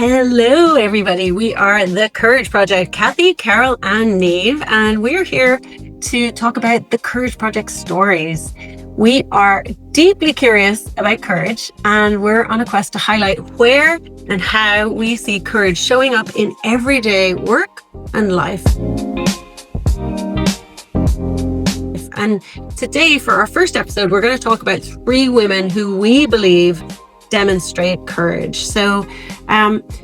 Hello, everybody. We are The Courage Project, Kathy, Carol, and Neve, and we're here to talk about the Courage Project stories. We are deeply curious about courage, and we're on a quest to highlight where and how we see courage showing up in everyday work and life. And today, for our first episode, we're going to talk about 3 women who we believe demonstrate courage. So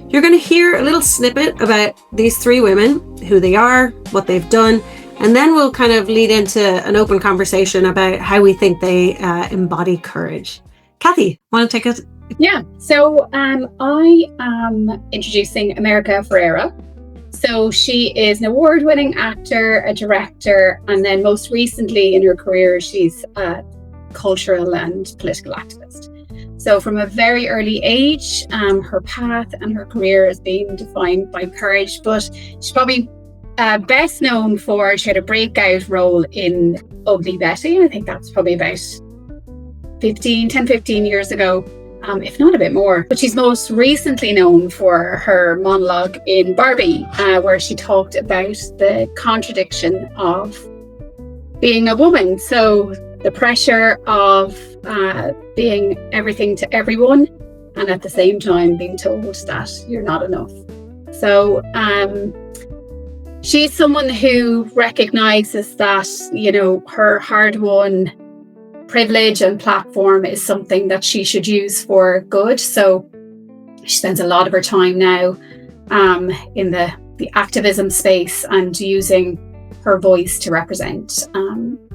you're going to hear a little snippet about these 3 women, who they are, what they've done, and then we'll kind of lead into an open conversation about how we think they embody courage. Kathy, want to take it? Yeah, so I am introducing America Ferrera. So she is an award-winning actor, a director, and then most recently in her career, she's a cultural and political activist. So from a very early age, her path and her career has been defined by courage, but she's probably best known for, she had a breakout role in Ugly Betty. I think that's probably about 10-15 years ago, if not a bit more. But she's most recently known for her monologue in Barbie, where she talked about the contradiction of being a woman. So the pressure of being everything to everyone, and at the same time being told that you're not enough. So she's someone who recognizes that, you know, her hard-won privilege and platform is something that she should use for good. So she spends a lot of her time now in the activism space and using her voice to represent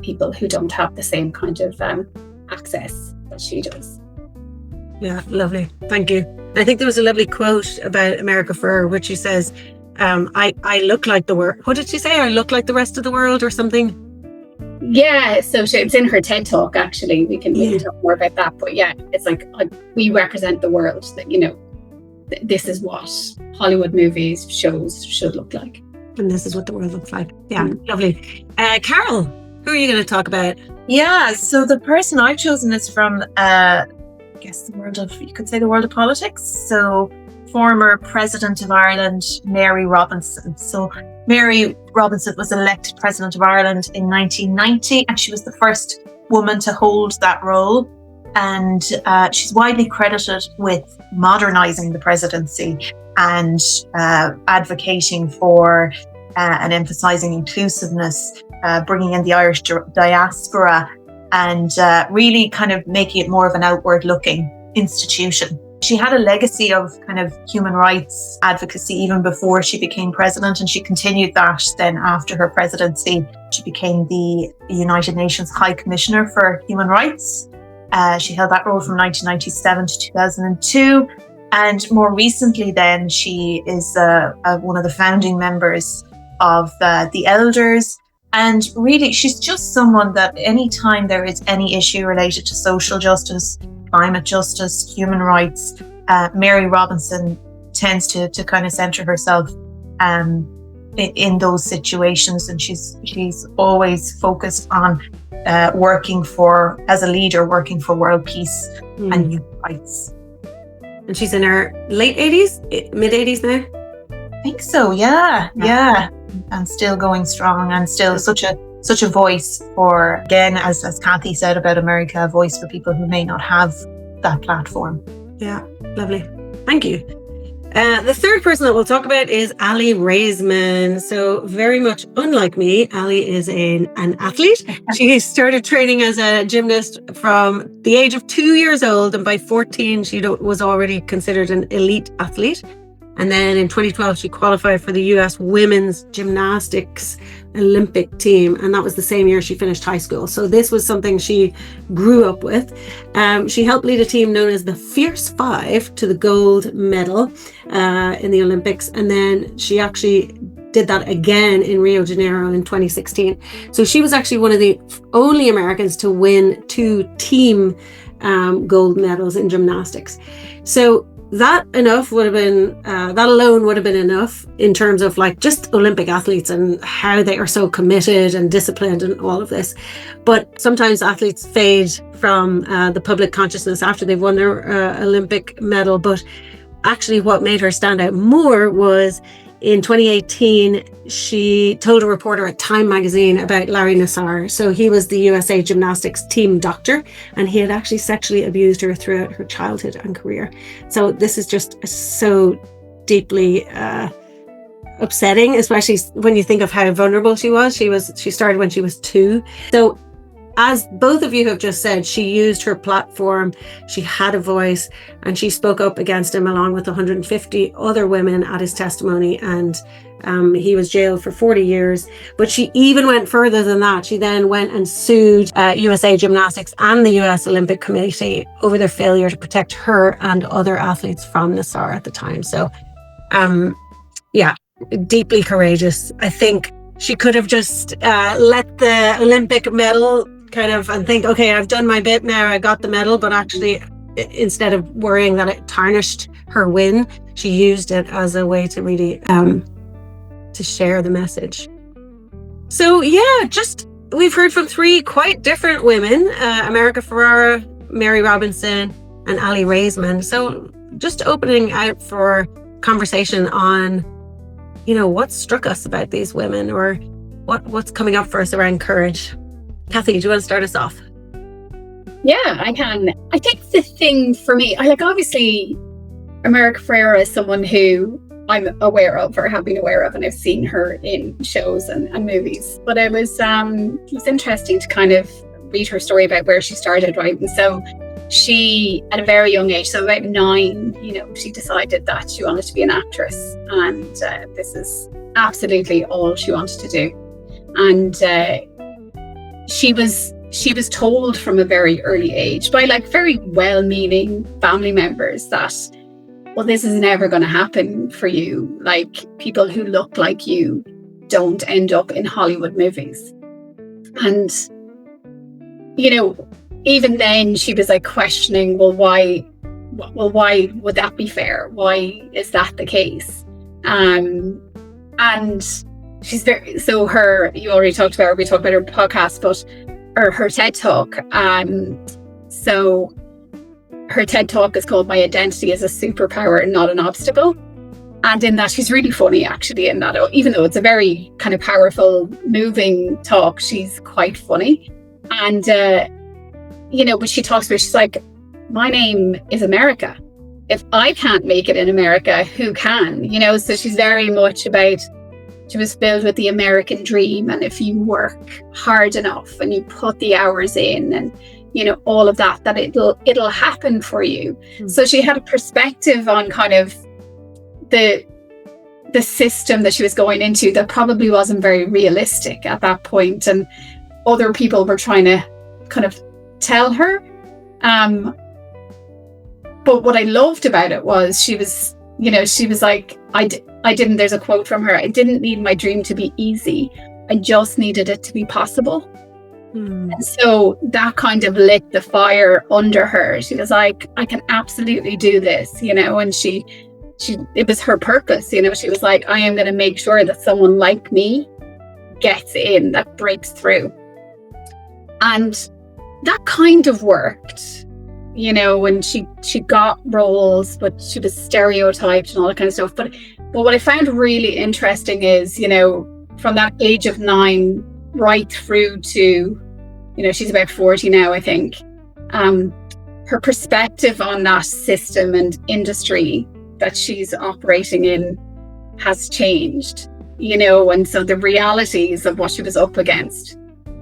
people who don't have the same kind of access that she does. Yeah, lovely. Thank you. I think there was a lovely quote about America Ferrera, which she says, I look like the world. What did she say? I look like the rest of the world or something? Yeah, so it's in her TED talk, actually. We can talk more about that. But yeah, it's like we represent the world, that, you know, this is what Hollywood movies, shows should look like. And this is what the world looks like. Yeah, lovely. Carol, who are you going to talk about? Yeah, so the person I've chosen is from, I guess, the world of politics. So former President of Ireland, Mary Robinson. So Mary Robinson was elected President of Ireland in 1990, and she was the first woman to hold that role. And she's widely credited with modernising the presidency and advocating for and emphasising inclusiveness, bringing in the Irish diaspora, and really kind of making it more of an outward-looking institution. She had a legacy of kind of human rights advocacy even before she became president, and she continued that then after her presidency. She became the United Nations High Commissioner for Human Rights. She held that role from 1997 to 2002. And more recently then, she is one of the founding members of the Elders. And really, she's just someone that anytime there is any issue related to social justice, climate justice, human rights, Mary Robinson tends to kind of centre herself in those situations. And she's always focused on working as a leader, working for world peace and human rights. And she's in her late 80s, mid 80s now? I think so, yeah. And still going strong, and still such a voice for, again, as Kathy said about America, a voice for people who may not have that platform. Yeah, lovely. Thank you. The third person that we'll talk about is Aly Raisman. So very much unlike me, Aly is an athlete. She started training as a gymnast from the age of 2 years old, and by 14 she was already considered an elite athlete. And then in 2012 she qualified for the US Women's Gymnastics Olympic team, and that was the same year she finished high school. So this was something she grew up with. She helped lead a team known as the Fierce Five to the gold medal in the Olympics, and then she actually did that again in Rio de Janeiro in 2016. So she was actually one of the only Americans to win 2 team gold medals in gymnastics. So that alone would have been enough in terms of like just Olympic athletes and how they are so committed and disciplined and all of this. But sometimes athletes fade from the public consciousness after they've won their Olympic medal. But actually what made her stand out more was in 2018, she told a reporter at Time magazine about Larry Nassar. So he was the USA gymnastics team doctor, and he had actually sexually abused her throughout her childhood and career. So this is just so deeply upsetting, especially when you think of how vulnerable she was. She started when she was 2. So as both of you have just said, she used her platform, she had a voice, and she spoke up against him along with 150 other women at his testimony. And he was jailed for 40 years. But she even went further than that. She then went and sued USA Gymnastics and the US Olympic Committee over their failure to protect her and other athletes from Nassar at the time. So, deeply courageous. I think she could have just let the Olympic medal and think, okay, I've done my bit now, I got the medal, but actually instead of worrying that it tarnished her win, she used it as a way to really to share the message. So we've heard from 3 quite different women, America Ferrera, Mary Robinson, and Aly Raisman. So just opening out for conversation on, what struck us about these women, or what's coming up for us around courage. Kathy, do you want to start us off? Yeah, I can. I think the thing for me, obviously America Ferrera is someone who I'm aware of, or have been aware of, and I've seen her in shows and movies. But it was interesting to kind of read her story about where she started, right? And so she, at a very young age, so about 9, she decided that she wanted to be an actress, and this is absolutely all she wanted to do. And she was told from a very early age by very well-meaning family members that, well, this is never going to happen for you. People who look like you don't end up in Hollywood movies. And, even then she was questioning, why would that be fair? Why is that the case? And she's very, so you already talked about her, we talked about her podcast, or her TED Talk. So her TED Talk is called My Identity is a Superpower, Not an Obstacle. And in that, she's really funny, actually, in that, even though it's a very kind of powerful, moving talk, she's quite funny. And, when she talks about, she's like, my name is America. If I can't make it in America, who can? So she's very much about, she was filled with the American dream. And if you work hard enough and you put the hours in and, all of that it'll happen for you. Mm. So she had a perspective on kind of the system that she was going into that probably wasn't very realistic at that point. And other people were trying to kind of tell her. But what I loved about it was she was like, there's a quote from her, I didn't need my dream to be easy. I just needed it to be possible. Mm. And so that kind of lit the fire under her. She was like, I can absolutely do this, and it was her purpose, she was like, I am going to make sure that someone like me gets in, that breaks through. And that kind of worked, when she got roles, but she was stereotyped and all that kind of stuff. But what I found really interesting is, from that age of 9 right through to, she's about 40 now, I think, her perspective on that system and industry that she's operating in has changed, and so the realities of what she was up against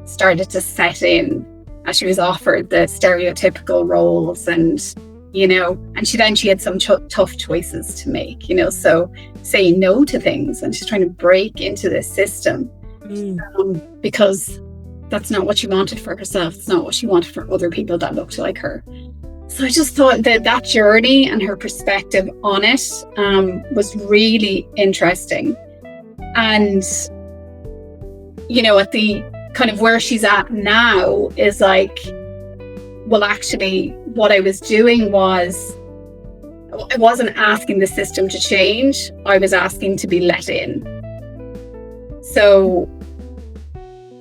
started to set in as she was offered the stereotypical roles, and she had some tough choices to make, so saying no to things, and she's trying to break into this system because that's not what she wanted for herself. It's not what she wanted for other people that looked like her. So I just thought that journey and her perspective on it was really interesting. And, at the kind of where she's at now is like, well, actually, what I was doing was, I wasn't asking the system to change. I was asking to be let in. So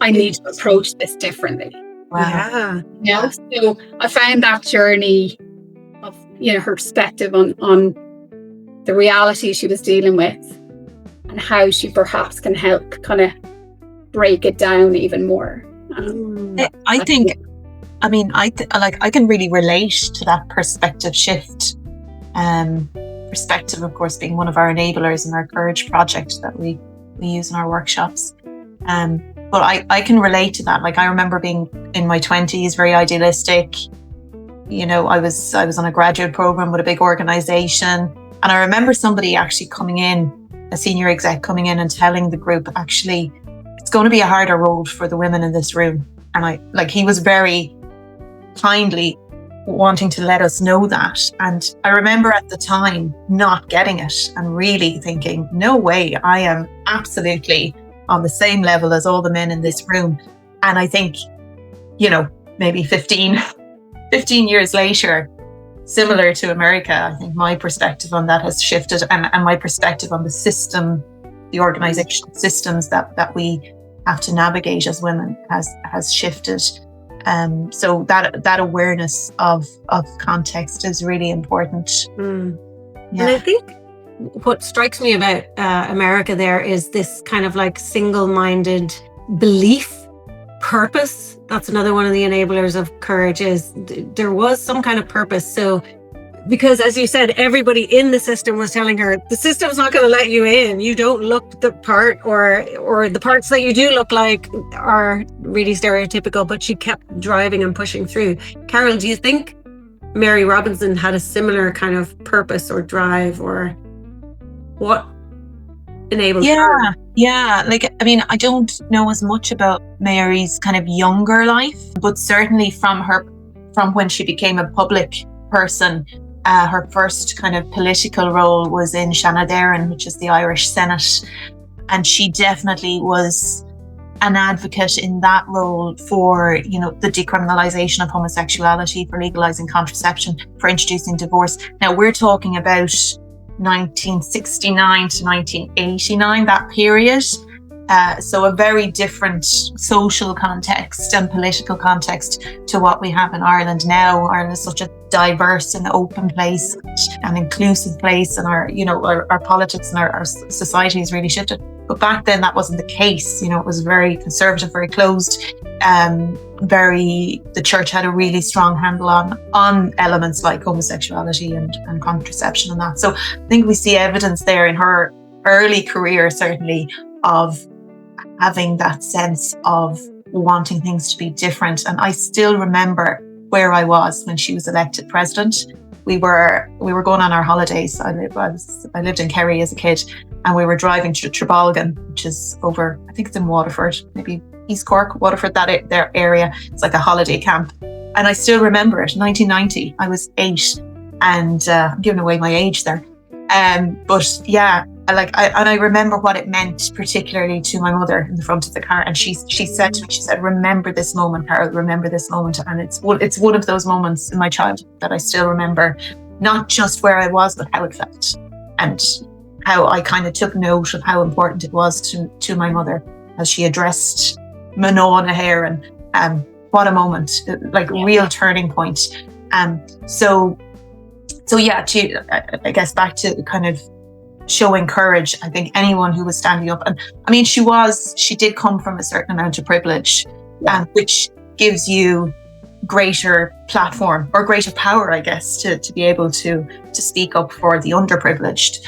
I need to approach this differently. Wow. So I found that journey of, her perspective on the reality she was dealing with, and how she perhaps can help kind of break it down even more. I think, I mean, I can really relate to that perspective shift. Perspective, of course, being one of our enablers in our Courage project that we use in our workshops. But I can relate to that. Like, I remember being in my 20s, very idealistic. You know, I was on a graduate program with a big organization. And I remember somebody actually coming in, a senior exec coming in and telling the group, actually, it's going to be a harder road for the women in this room. And he was very kindly wanting to let us know that. And I remember at the time not getting it and really thinking, no way, I am absolutely on the same level as all the men in this room. And I think, you know, maybe 15 years later, similar to America, I think my perspective on that has shifted, and my perspective on the system, the organizational systems that we have to navigate as women has shifted. So that awareness of context is really important. Yeah. And I think what strikes me about America there is this kind of like single-minded belief, purpose. That's another one of the enablers of courage, is there was some kind of purpose. So, because as you said, everybody in the system was telling her, the system's not going to let you in. You don't look the part, or the parts that you do look like are really stereotypical, but she kept driving and pushing through. Carol, do you think Mary Robinson had a similar kind of purpose or drive, or what enabled her? Yeah. Like, I mean, I don't know as much about Mary's kind of younger life, but certainly from when she became a public person, her first kind of political role was in Shanadaran, which is the Irish Senate. And she definitely was an advocate in that role for, you know, the decriminalisation of homosexuality, for legalising contraception, for introducing divorce. Now, we're talking about 1969 to 1989, that period. So a very different social context and political context to what we have in Ireland now. Ireland is such a diverse and open place and inclusive place, and our politics and our society has really shifted. But back then that wasn't the case. You know, it was very conservative, very closed. The church had a really strong handle on elements like homosexuality and contraception and that. So I think we see evidence there in her early career, certainly, of having that sense of wanting things to be different. And I still remember where I was when she was elected president. We were going on our holidays. I lived in Kerry as a kid, and we were driving to Trebalgan, which is over, I think it's in Waterford, maybe East Cork, Waterford, their area. It's like a holiday camp. And I still remember it, 1990. I was 8, and I'm giving away my age there. But yeah, I remember what it meant, particularly to my mother in the front of the car. And she said to me, she said, "Remember this moment, Carol, remember this moment." And it's one of those moments in my childhood that I still remember, not just where I was, but how it felt, and how I kind of took note of how important it was to my mother as she addressed Manon O'Hare. And what a moment, real turning point. So yeah, I guess back to kind of showing courage. I think anyone who was standing up, and I mean, she did come from a certain amount of privilege, which gives you greater platform or greater power, I guess, to be able to speak up for the underprivileged.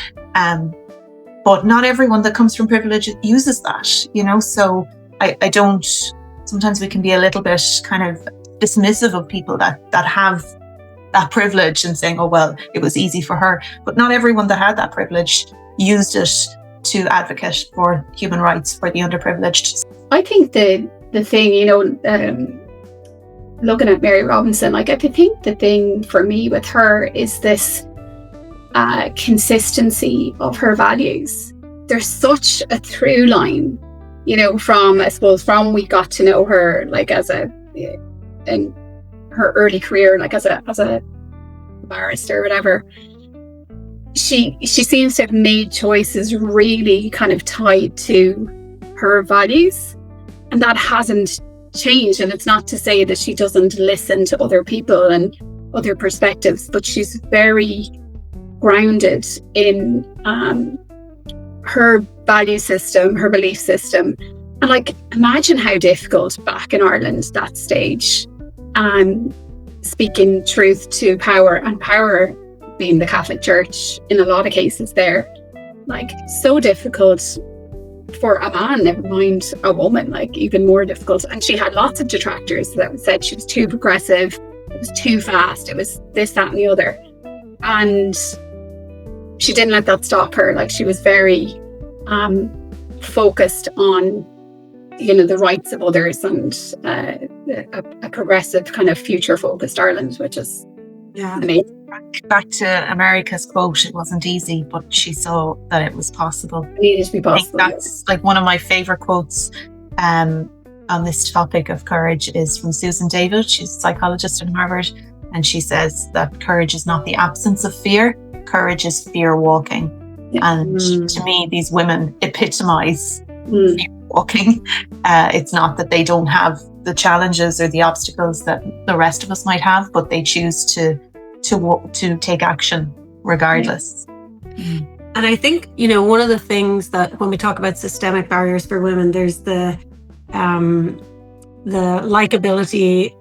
But not everyone that comes from privilege uses that, you know. So I don't. Sometimes we can be a little bit kind of dismissive of people that have that privilege and saying, oh, well, it was easy for her. But not everyone that had that privilege used it to advocate for human rights for the underprivileged. I think the thing, you know, looking at Mary Robinson, I think the thing for me with her is this consistency of her values. There's such a through line, you know, from we got to know her in her early career, as a barrister or whatever. She seems to have made choices really kind of tied to her values, and that hasn't changed. And it's not to say that she doesn't listen to other people and other perspectives, but she's very grounded in her value system, her belief system. And like, imagine how difficult back in Ireland that stage, speaking truth to power, and power being the Catholic Church in a lot of cases there, like so difficult for a man, never mind a woman, like even more difficult. And she had lots of detractors that said she was too progressive, it was too fast, it was this, that and the other. And she didn't let that stop her. Like, she was very focused on, you know, the rights of others, and a progressive kind of future focused Ireland, which is amazing. Back to America's quote, it wasn't easy, but she saw that it was possible. It needed to be possible. I think that's like one of my favorite quotes on this topic of courage is from Susan David. She's a psychologist in Harvard, and she says that courage is not the absence of fear, courage is fear walking. And to me, these women epitomize fear walking. It's not that they don't have the challenges or the obstacles that the rest of us might have, but they choose to take action regardless. And I think, you know, one of the things that when we talk about systemic barriers for women, there's the likability,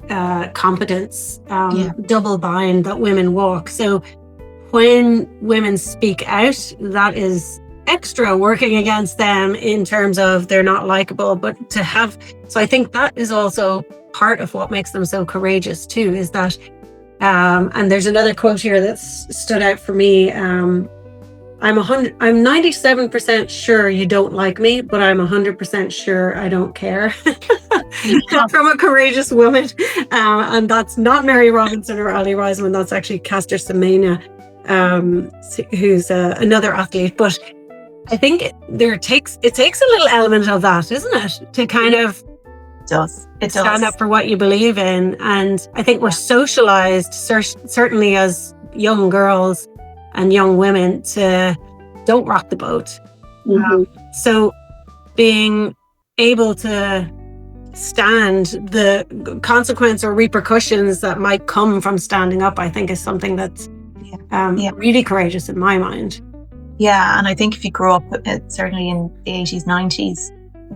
competence, double bind that women walk. So when women speak out, that is extra working against them in terms of they're not likable. But so I think that is also part of what makes them so courageous too, is that, and there's another quote here that stood out for me. I'm 97% sure you don't like me, but I'm 100% sure I don't care. From a courageous woman. And that's not Mary Robinson or Aly Raisman. That's actually Caster Semenya, who's another athlete. But I think it takes a little element of that, isn't it? To kind of stand up for what you believe in. And I think we're socialized, certainly as young girls and young women, to don't rock the boat. So being able to stand the consequence or repercussions that might come from standing up, I think is something that's really courageous in my mind. Yeah, and I think if you grow up, certainly in the 80s, 90s,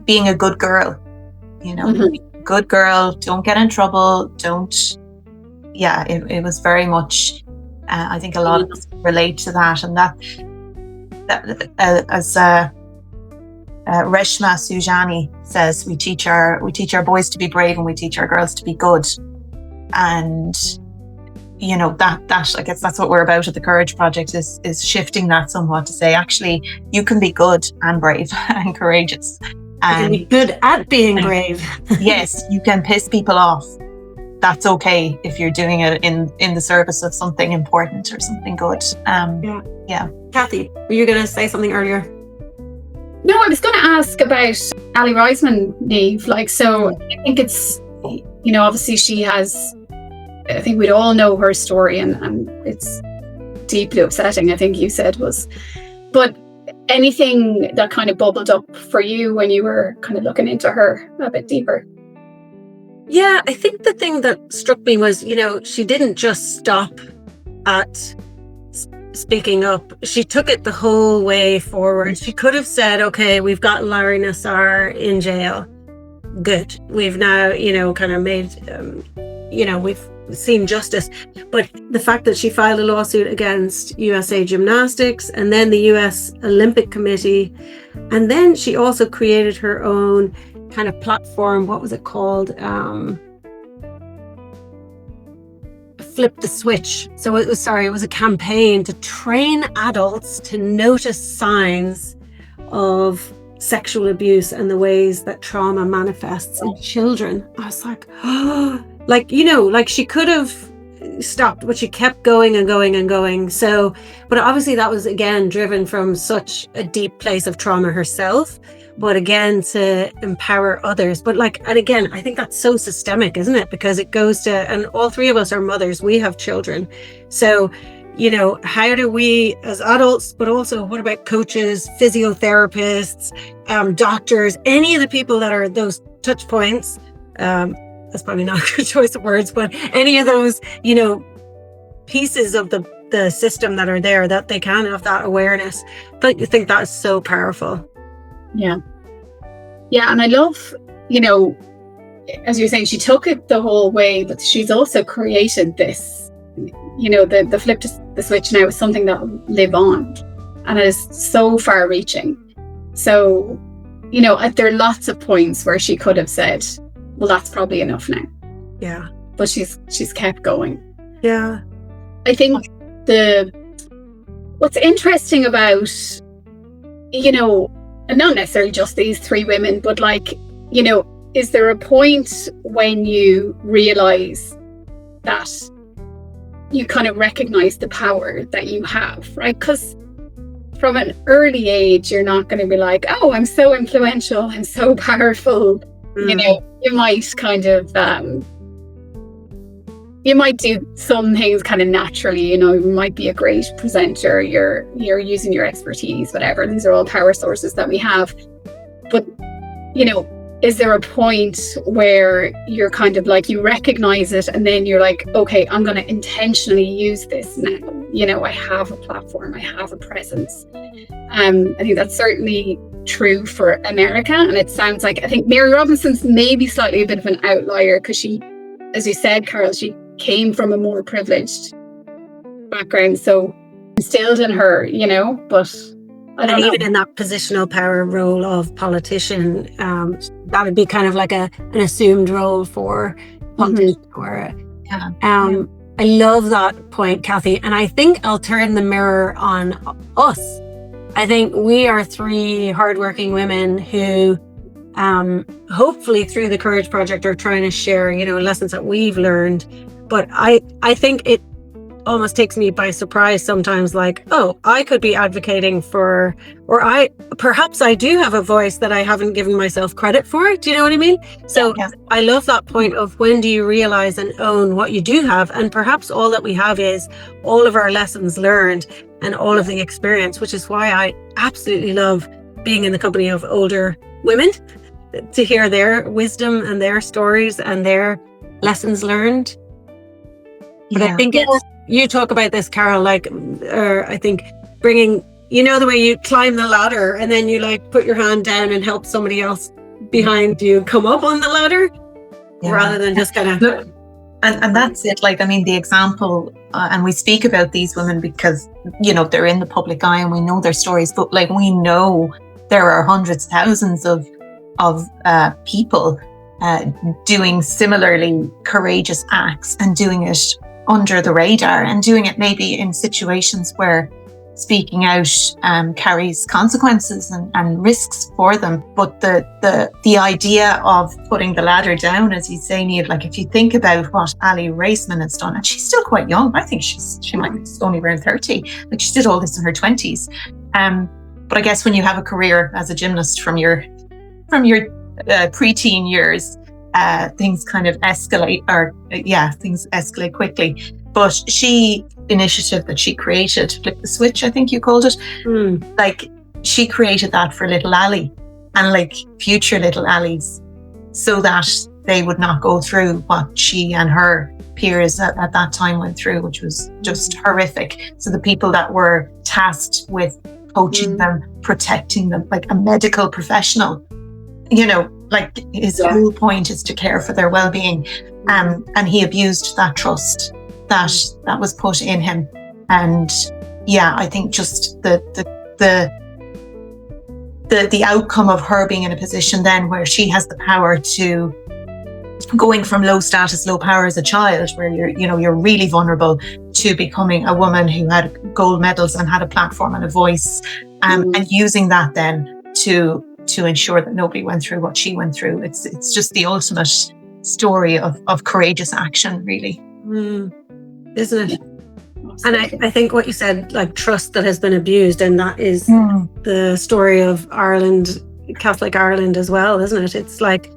being a good girl, you know, good girl, don't get in trouble, it was very much, I think a lot of us relate to that, and that as Reshma Sujani says, we teach our boys to be brave and we teach our girls to be good. And you know, that I guess that's what we're about at the Courage Project, is shifting that somewhat to say, actually, you can be good and brave and courageous. And you can be good at being brave. Yes, you can piss people off. That's okay if you're doing it in the service of something important or something good. Kathy, were you going to say something earlier? No, I was going to ask about Aly Raisman, Niamh. Like, so I think it's, you know, obviously she has, I think we'd all know her story, and it's deeply upsetting, I think you said was. But anything that kind of bubbled up for you when you were kind of looking into her a bit deeper? Yeah, I think the thing that struck me was, you know, she didn't just stop at speaking up. She took it the whole way forward. She could have said, okay, we've got Larry Nassar in jail. Good. We've now, you know, kind of made, we've seen justice. But the fact that she filed a lawsuit against USA Gymnastics and then the US Olympic Committee, and then she also created her own kind of platform. What was it called? Flip the Switch. So it was a campaign to train adults to notice signs of sexual abuse and the ways that trauma manifests in children. I was like, oh, like, you know, like she could have stopped, but she kept going and going and going. So, but obviously that was again driven from such a deep place of trauma herself, but again to empower others. But like, and again, I think that's so systemic, isn't it? Because it goes to, and all three of us are mothers, we have children. So, you know, how do we as adults, but also what about coaches, physiotherapists, doctors, any of the people that are those touch points, that's probably not a good choice of words, but any of those, you know, pieces of the the system that are there, that they can have that awareness. But I think that is so powerful. Yeah. Yeah. And I love, you know, as you're saying, she took it the whole way, but she's also created this, you know, the flip to the switch now is something that will live on, and it is so far reaching. So, you know, there are lots of points where she could have said, well, that's probably enough now. Yeah. But she's kept going. Yeah. I think what's interesting about, you know, and not necessarily just these three women, but like, you know, is there a point when you realize that you kind of recognize the power that you have, right? Because from an early age, you're not going to be like, oh, I'm so influential, I'm so powerful. You know, you might kind of, you might do some things kind of naturally, you know, you might be a great presenter, you're using your expertise, whatever. These are all power sources that we have. But, you know, is there a point where you're kind of like, you recognize it and then you're like, okay, I'm going to intentionally use this now. You know, I have a platform, I have a presence. I think that's certainly true for America. And it sounds like, I think Mary Robinson's maybe slightly a bit of an outlier because she, as you said, Carol, she came from a more privileged background. So instilled in her, you know, but I don't know. Even in that positional power role of politician, that would be kind of like an assumed role for politicians. I love that point, Kathy. And I think I'll turn the mirror on us. I think we are three hardworking women who hopefully through the Courage Project are trying to share, you know, lessons that we've learned. But I think it almost takes me by surprise sometimes, like, oh, I could be advocating for, or perhaps I do have a voice that I haven't given myself credit for. Do you know what I mean? So I love that point of when do you realize and own what you do have? And perhaps all that we have is all of our lessons learned and all of the experience, which is why I absolutely love being in the company of older women to hear their wisdom and their stories and their lessons learned. But I think you talk about this, Carol, like, I think bringing, you know, the way you climb the ladder and then you like put your hand down and help somebody else behind you come up on the ladder rather than just kind of. And that's it. Like, I mean, the example, and we speak about these women because, you know, they're in the public eye and we know their stories, but like, we know there are hundreds, thousands of people doing similarly courageous acts and doing it under the radar and doing it maybe in situations where speaking out carries consequences and risks for them. But the idea of putting the ladder down, as you say, Niamh, like if you think about what Aly Raisman has done, and she's still quite young. I think she might be only around 30. Like she did all this in her 20s. But I guess when you have a career as a gymnast from your preteen years, things kind of escalate, things escalate quickly. But initiative that she created, Flip the Switch, I think you called it, like she created that for little Aly and like future little Alys, so that they would not go through what she and her peers at that time went through, which was just horrific. So the people that were tasked with coaching them, protecting them, like a medical professional, you know, like his whole point is to care for their well-being, and he abused that trust that was put in him. And I think just the outcome of her being in a position then where she has the power to, going from low status, low power as a child, where you're really vulnerable, to becoming a woman who had gold medals and had a platform and a voice, and using that then to ensure that nobody went through what she went through. It's just the ultimate story of courageous action, really. Isn't it? And I think what you said, like trust that has been abused, and that is the story of Ireland, Catholic Ireland as well, isn't it? It's like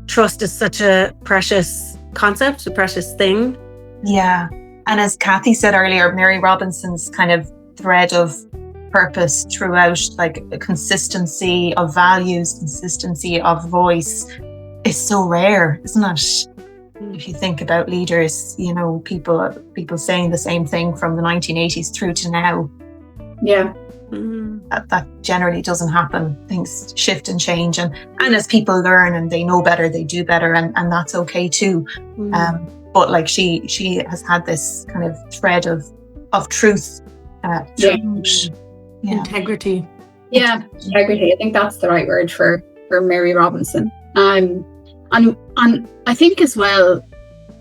trust is such a precious concept, a precious thing. Yeah. And as Kathy said earlier, Mary Robinson's kind of thread of purpose throughout, like a consistency of values, consistency of voice, is so rare, isn't it? If you think about leaders, you know, people saying the same thing from the 1980s through to now. Yeah. That generally doesn't happen. Things shift and change, and as people learn and they know better, they do better, and that's okay too. But like she has had this kind of thread of truth, integrity. Yeah, integrity. I think that's the right word for Mary Robinson. And I think as well,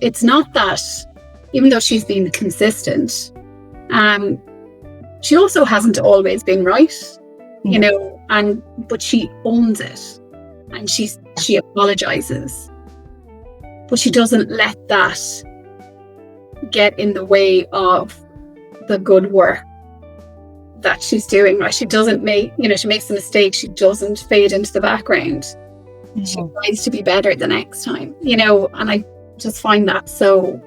it's not that, even though she's been consistent, she also hasn't always been right, you know, but she owns it, and she apologizes, but she doesn't let that get in the way of the good work that she's doing. Right? She doesn't make, you know, she makes a mistake, she doesn't fade into the background. She tries to be better the next time, you know, and I just find that so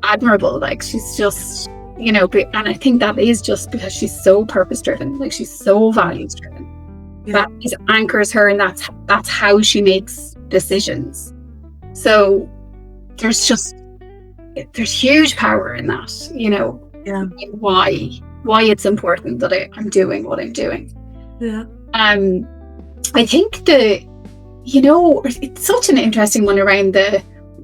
admirable. Like, she's just, you know, and I think that is just because she's so purpose driven, like she's so values driven. That anchors her, and that's how she makes decisions. So there's huge power in that, you know. Why it's important that I'm doing what I'm doing. I think it's such an interesting one around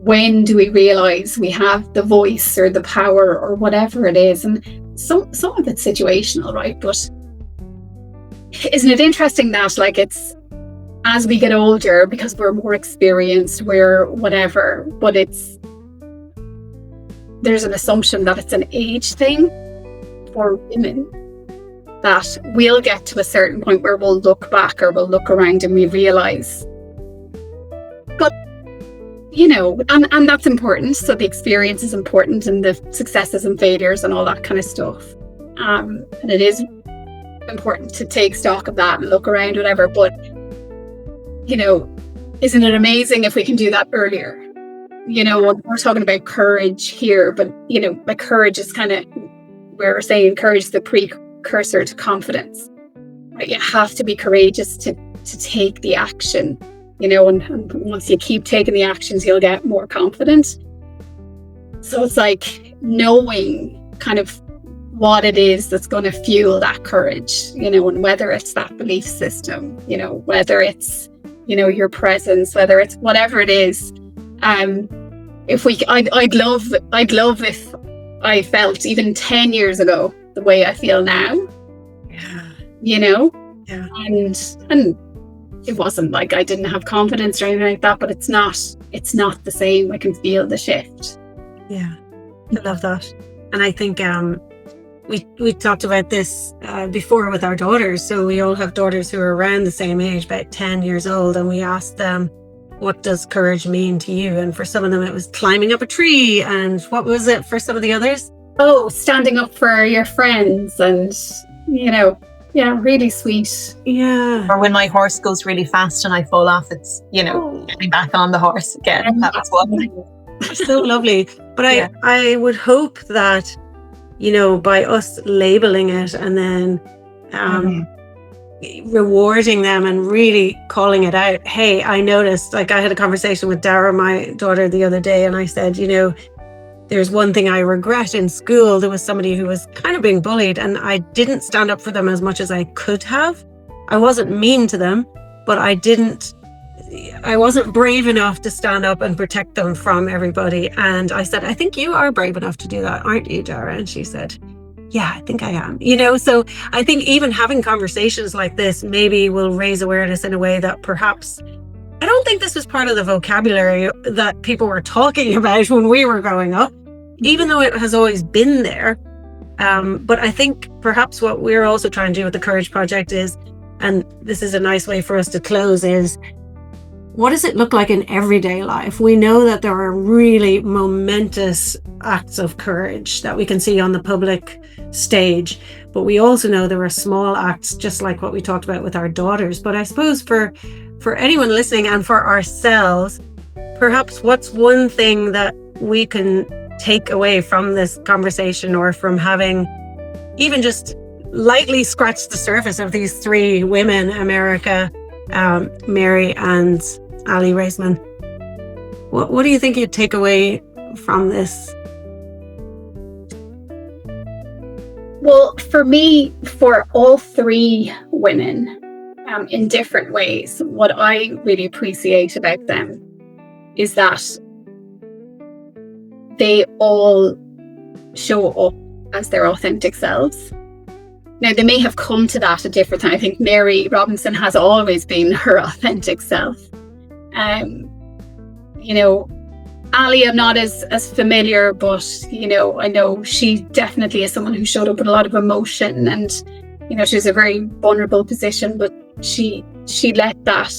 when do we realize we have the voice or the power or whatever it is, and some of it's situational, right? But isn't it interesting that, like, it's as we get older, because we're more experienced, we're whatever, but there's an assumption that it's an age thing for women, that we'll get to a certain point where we'll look back or we'll look around and we realize, but you know, and that's important. So the experience is important, and the successes and failures and all that kind of stuff, and it is important to take stock of that and look around, whatever. But you know, isn't it amazing if we can do that earlier? You know, we're talking about courage here, but you know, like, courage is kind of, we're saying courage is the precursor to confidence, right? You have to be courageous to take the action, you know, and once you keep taking the actions, you'll get more confident. So it's like knowing kind of what it is that's going to fuel that courage, you know, and whether it's that belief system, you know, whether it's, you know, your presence, whether it's whatever it is. I'd love if I felt even 10 years ago the way I feel now. You know? And it wasn't like I didn't have confidence or anything like that, but it's not the same. I can feel the shift. I love that. And I think we talked about this before with our daughters. So we all have daughters who are around the same age, about 10 years old, and we asked them, what does courage mean to you? And for some of them it was climbing up a tree, and what was it for some of the others? Oh, standing up for your friends, and you know, really sweet. Or when my horse goes really fast and I fall off, it's, you know, getting back on the horse again. That's one. So lovely. But I would hope that, you know, by us labeling it and then rewarding them and really calling it out. Hey, I noticed, like, I had a conversation with Dara, my daughter, the other day, and I said, you know, there's one thing I regret in school. There was somebody who was kind of being bullied, and I didn't stand up for them as much as I could have. I wasn't mean to them, but I wasn't brave enough to stand up and protect them from everybody. And I said, I think you are brave enough to do that, aren't you, Dara? And she said, yeah, I think I am. You know, so I think even having conversations like this maybe will raise awareness in a way that perhaps, I don't think this was part of the vocabulary that people were talking about when we were growing up, even though it has always been there. But I think perhaps what we're also trying to do with the Courage Project is, and this is a nice way for us to close, is what does it look like in everyday life? We know that there are really momentous acts of courage that we can see on the public stage, but we also know there are small acts, just like what we talked about with our daughters. But I suppose for anyone listening and for ourselves, perhaps what's one thing that we can take away from this conversation, or from having even just lightly scratched the surface of these three women, America, Mary and Aly Raisman? What do you think you'd take away from this? Well, for me, for all three women, in different ways, what I really appreciate about them is that they all show up as their authentic selves. Now, they may have come to that at different times. I think Mary Robinson has always been her authentic self. Aly, I'm not as familiar, but, I know she definitely is someone who showed up with a lot of emotion, and, she was a very vulnerable position, but she let that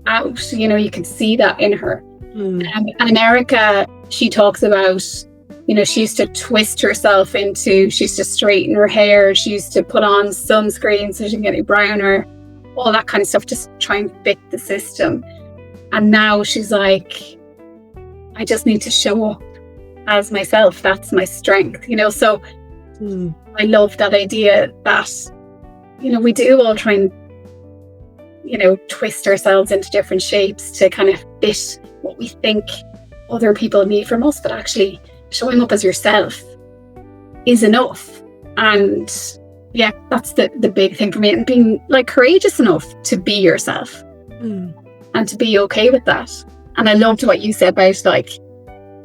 out. You can see that in her. And America, she talks about, she used to twist herself she used to straighten her hair, she used to put on sunscreen so she can get it browner, all that kind of stuff, just try and fit the system. And now she's like, I just need to show up as myself. That's my strength, so I love that idea that, we do all try and, twist ourselves into different shapes to kind of fit what we think other people need from us, but actually showing up as yourself is enough. And yeah, that's the big thing for me, and being like courageous enough to be yourself and to be okay with that. And I loved what you said about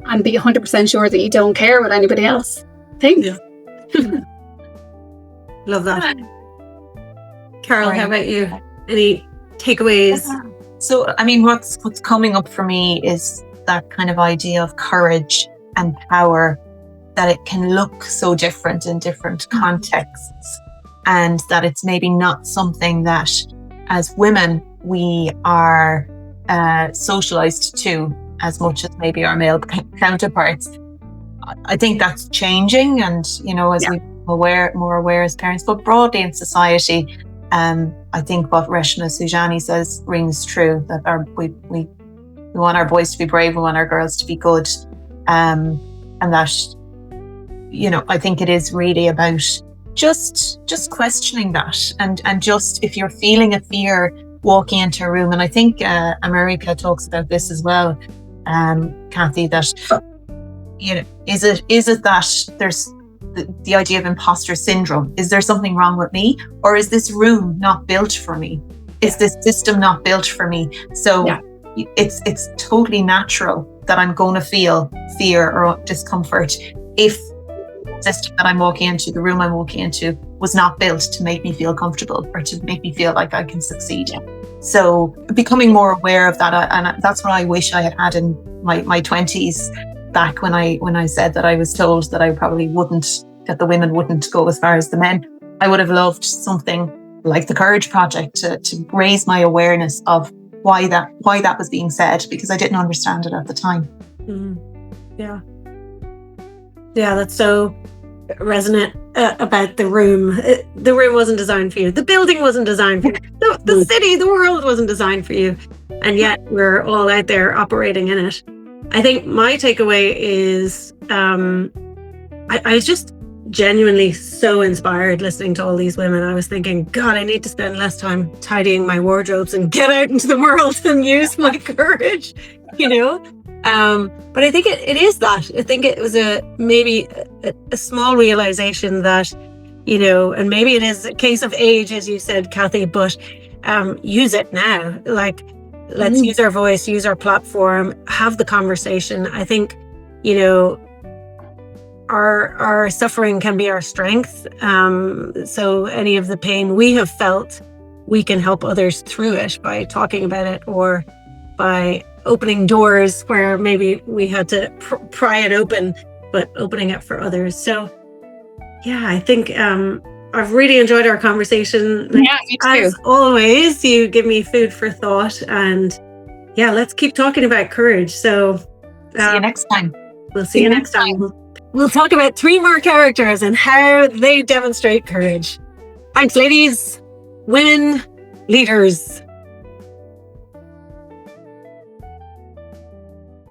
and be 100% sure that you don't care what anybody else thinks. Yeah. Love that. Carol, how about you? Any takeaways? So, what's coming up for me is that kind of idea of courage and power, that it can look so different in different contexts, and that it's maybe not something that as women we are socialized to as much as maybe our male counterparts. I think that's changing, and as we more aware as parents, but broadly in society, I think what Reshna Sujani says rings true, that we want our boys to be brave, we want our girls to be good, and that I think it is really about just questioning that, and just, if you're feeling a fear walking into a room, and I think America talks about this as well, Kathy, that is it that there's the idea of imposter syndrome? Is there something wrong with me, or is this room not built for me? Is this system not built for me? So it's totally natural that I'm going to feel fear or discomfort if the system that I'm walking into, the room I'm walking into, was not built to make me feel comfortable or to make me feel like I can succeed. So becoming more aware of that, and that's what I wish I had in my 20s, back when I said that I was told that that the women wouldn't go as far as the men. I would have loved something like the Courage Project to raise my awareness of why that was being said, because I didn't understand it at the time. Yeah, that's so resonant about the room. The room wasn't designed for you. The building wasn't designed for you. The city, the world wasn't designed for you. And yet we're all out there operating in it. I think my takeaway is I was just genuinely so inspired listening to all these women. I was thinking, God, I need to spend less time tidying my wardrobes and get out into the world and use my courage, But I think it is that. I think it was maybe a small realization that, and maybe it is a case of age, as you said, Kathy, but use it now. Let's use our voice, use our platform, have the conversation. I think, our suffering can be our strength. So any of the pain we have felt, we can help others through it by talking about it, or by opening doors where maybe we had to pry it open, but opening it for others. So yeah, I think I've really enjoyed our conversation. Yeah, me too. As always, you give me food for thought, and yeah, let's keep talking about courage. So see you next time. We'll see you next time. We'll talk about 3 more characters and how they demonstrate courage. Thanks, ladies, women, leaders.